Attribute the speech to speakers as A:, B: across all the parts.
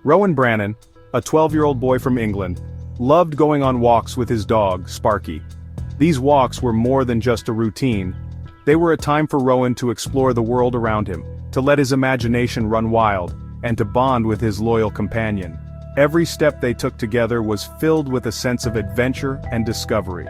A: Rowan Brannan, a 12-year-old boy from England, loved going on walks with his dog, Sparky. These walks were more than just a routine. They were a time for Rowan to explore the world around him, to let his imagination run wild, and to bond with his loyal companion. Every step they took together was filled with a sense of adventure and discovery.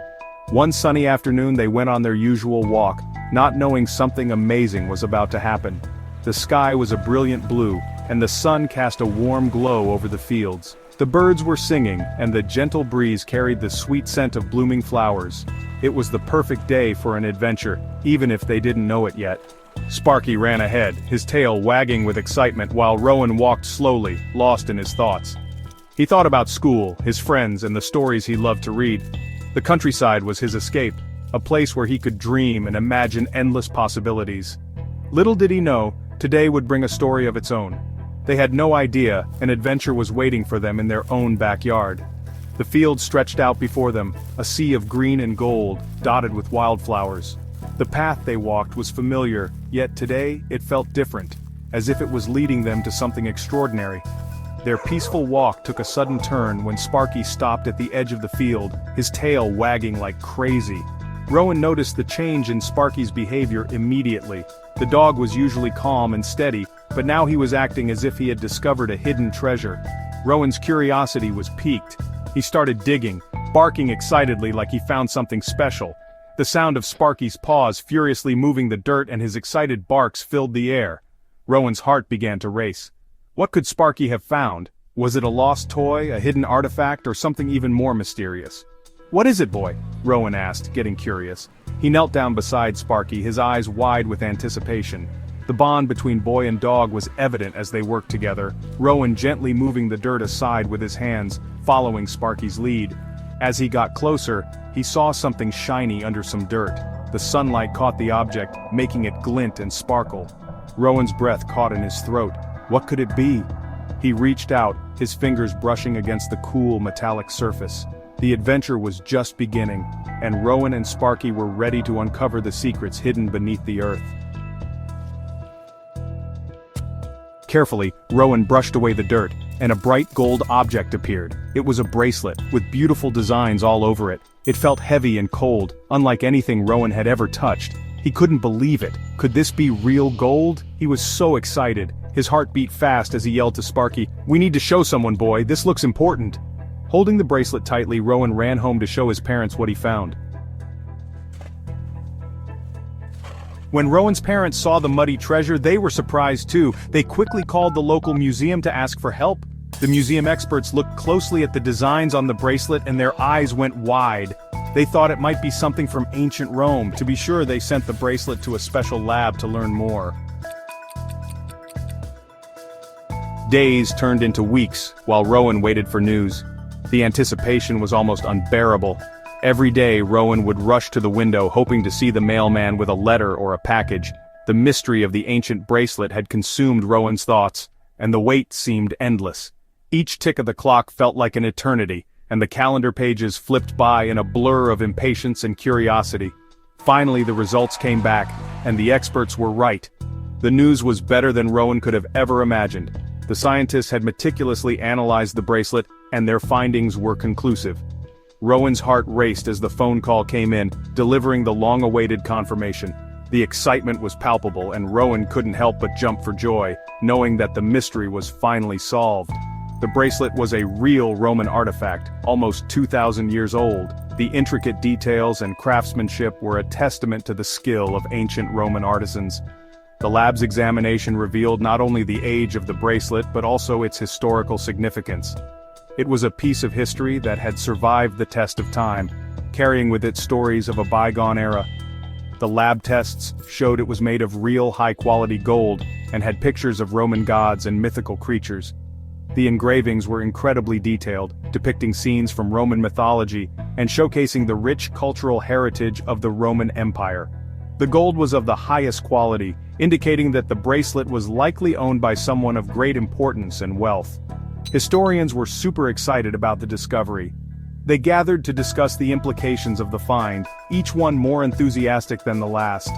A: One sunny afternoon they went on their usual walk, not knowing something amazing was about to happen. The sky was a brilliant blue, and the sun cast a warm glow over the fields. The birds were singing, and the gentle breeze carried the sweet scent of blooming flowers. It was the perfect day for an adventure, even if they didn't know it yet. Sparky ran ahead, his tail wagging with excitement while Rowan walked slowly, lost in his thoughts. He thought about school, his friends, and the stories he loved to read. The countryside was his escape, a place where he could dream and imagine endless possibilities. Little did he know, today would bring a story of its own. They had no idea an adventure was waiting for them in their own backyard. The field stretched out before them, a sea of green and gold, dotted with wildflowers. The path they walked was familiar, yet today it felt different, as if it was leading them to something extraordinary. Their peaceful walk took a sudden turn when Sparky stopped at the edge of the field, his tail wagging like crazy. Rowan noticed the change in Sparky's behavior immediately. The dog was usually calm and steady, but now he was acting as if he had discovered a hidden treasure. Rowan's curiosity was piqued. He started digging, barking excitedly like he found something special. The sound of Sparky's paws furiously moving the dirt and his excited barks filled the air. Rowan's heart began to race. What could Sparky have found? Was it a lost toy, a hidden artifact, or something even more mysterious? "What is it, boy?" Rowan asked, getting curious. He knelt down beside Sparky, his eyes wide with anticipation. The bond between boy and dog was evident as they worked together, Rowan gently moving the dirt aside with his hands, following Sparky's lead. As he got closer, he saw something shiny under some dirt. The sunlight caught the object, making it glint and sparkle. Rowan's breath caught in his throat. What could it be? He reached out, his fingers brushing against the cool metallic surface. The adventure was just beginning, and Rowan and Sparky were ready to uncover the secrets hidden beneath the earth. Carefully, Rowan brushed away the dirt, and a bright gold object appeared. It was a bracelet, with beautiful designs all over it. It felt heavy and cold, unlike anything Rowan had ever touched. He couldn't believe it. Could this be real gold? He was so excited. His heart beat fast as he yelled to Sparky, "We need to show someone, boy, this looks important." Holding the bracelet tightly, Rowan ran home to show his parents what he found. When Rowan's parents saw the muddy treasure, they were surprised too. They quickly called the local museum to ask for help. The museum experts looked closely at the designs on the bracelet and their eyes went wide. They thought it might be something from ancient Rome. To be sure, they sent the bracelet to a special lab to learn more. Days turned into weeks, while Rowan waited for news. The anticipation was almost unbearable. Every day Rowan would rush to the window hoping to see the mailman with a letter or a package. The mystery of the ancient bracelet had consumed Rowan's thoughts, and the wait seemed endless. Each tick of the clock felt like an eternity, and the calendar pages flipped by in a blur of impatience and curiosity. Finally the results came back, and the experts were right. The news was better than Rowan could have ever imagined. The scientists had meticulously analyzed the bracelet, and their findings were conclusive. Rowan's heart raced as the phone call came in, delivering the long-awaited confirmation. The excitement was palpable, and Rowan couldn't help but jump for joy, knowing that the mystery was finally solved. The bracelet was a real Roman artifact, almost 2,000 years old. The intricate details and craftsmanship were a testament to the skill of ancient Roman artisans. The lab's examination revealed not only the age of the bracelet but also its historical significance. It was a piece of history that had survived the test of time, carrying with it stories of a bygone era. The lab tests showed it was made of real high-quality gold and had pictures of Roman gods and mythical creatures. The engravings were incredibly detailed, depicting scenes from Roman mythology and showcasing the rich cultural heritage of the Roman Empire. The gold was of the highest quality, indicating that the bracelet was likely owned by someone of great importance and wealth. Historians were super excited about the discovery. They gathered to discuss the implications of the find, each one more enthusiastic than the last.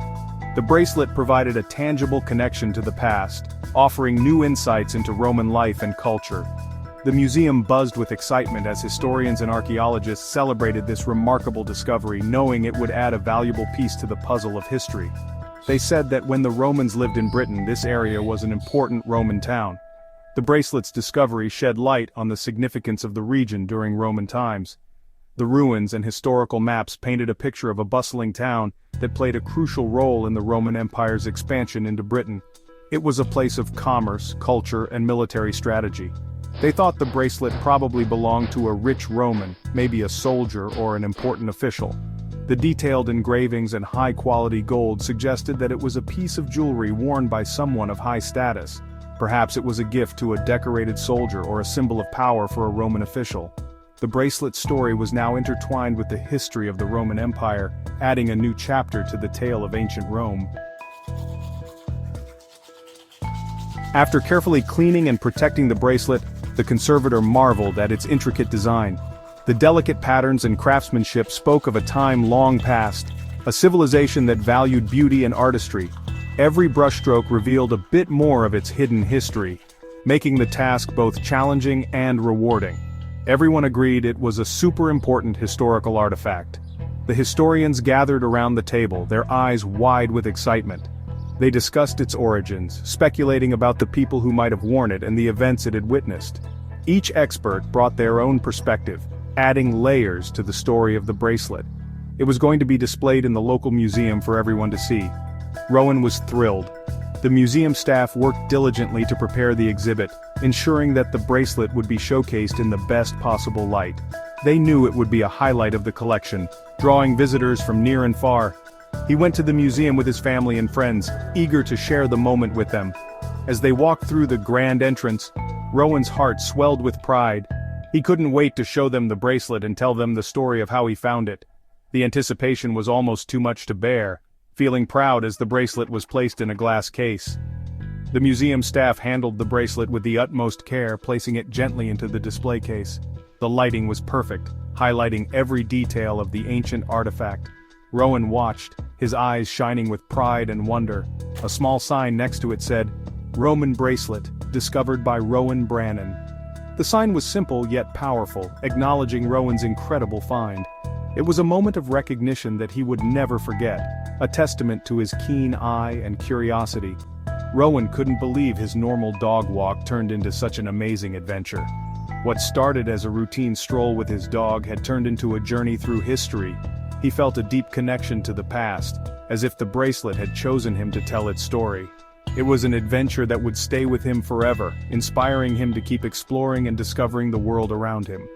A: The bracelet provided a tangible connection to the past, offering new insights into Roman life and culture. The museum buzzed with excitement as historians and archaeologists celebrated this remarkable discovery, knowing it would add a valuable piece to the puzzle of history. They said that when the Romans lived in Britain, this area was an important Roman town. The bracelet's discovery shed light on the significance of the region during Roman times. The ruins and historical maps painted a picture of a bustling town that played a crucial role in the Roman Empire's expansion into Britain. It was a place of commerce, culture, and military strategy. They thought the bracelet probably belonged to a rich Roman, maybe a soldier or an important official. The detailed engravings and high-quality gold suggested that it was a piece of jewelry worn by someone of high status. Perhaps it was a gift to a decorated soldier or a symbol of power for a Roman official. The bracelet's story was now intertwined with the history of the Roman Empire, adding a new chapter to the tale of ancient Rome. After carefully cleaning and protecting the bracelet, the conservator marveled at its intricate design. The delicate patterns and craftsmanship spoke of a time long past, a civilization that valued beauty and artistry. Every brushstroke revealed a bit more of its hidden history, making the task both challenging and rewarding. Everyone agreed it was a super important historical artifact. The historians gathered around the table, their eyes wide with excitement. They discussed its origins, speculating about the people who might have worn it and the events it had witnessed. Each expert brought their own perspective, adding layers to the story of the bracelet. It was going to be displayed in the local museum for everyone to see. Rowan was thrilled. The museum staff worked diligently to prepare the exhibit, ensuring that the bracelet would be showcased in the best possible light. They knew it would be a highlight of the collection, drawing visitors from near and far. He went to the museum with his family and friends, eager to share the moment with them. As they walked through the grand entrance, Rowan's heart swelled with pride. He couldn't wait to show them the bracelet and tell them the story of how he found it. The anticipation was almost too much to bear, feeling proud as the bracelet was placed in a glass case. The museum staff handled the bracelet with the utmost care, placing it gently into the display case. The lighting was perfect, highlighting every detail of the ancient artifact. Rowan watched, his eyes shining with pride and wonder. A small sign next to it said, "Roman Bracelet, discovered by Rowan Brannan." The sign was simple yet powerful, acknowledging Rowan's incredible find. It was a moment of recognition that he would never forget, a testament to his keen eye and curiosity. Rowan couldn't believe his normal dog walk turned into such an amazing adventure. What started as a routine stroll with his dog had turned into a journey through history. He felt a deep connection to the past, as if the bracelet had chosen him to tell its story. It was an adventure that would stay with him forever, inspiring him to keep exploring and discovering the world around him.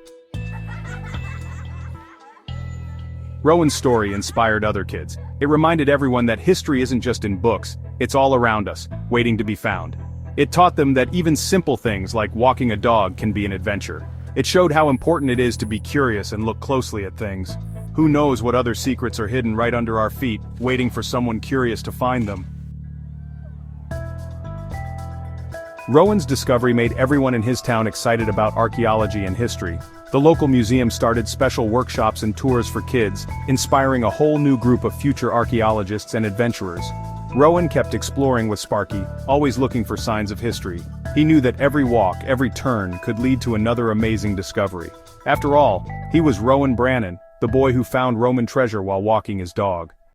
A: Rowan's story inspired other kids. It reminded everyone that history isn't just in books, it's all around us, waiting to be found. It taught them that even simple things like walking a dog can be an adventure. It showed how important it is to be curious and look closely at things. Who knows what other secrets are hidden right under our feet, waiting for someone curious to find them. Rowan's discovery made everyone in his town excited about archaeology and history. The local museum started special workshops and tours for kids, inspiring a whole new group of future archaeologists and adventurers. Rowan kept exploring with Sparky, always looking for signs of history. He knew that every walk, every turn, could lead to another amazing discovery. After all, he was Rowan Brannan, the boy who found Roman treasure while walking his dog.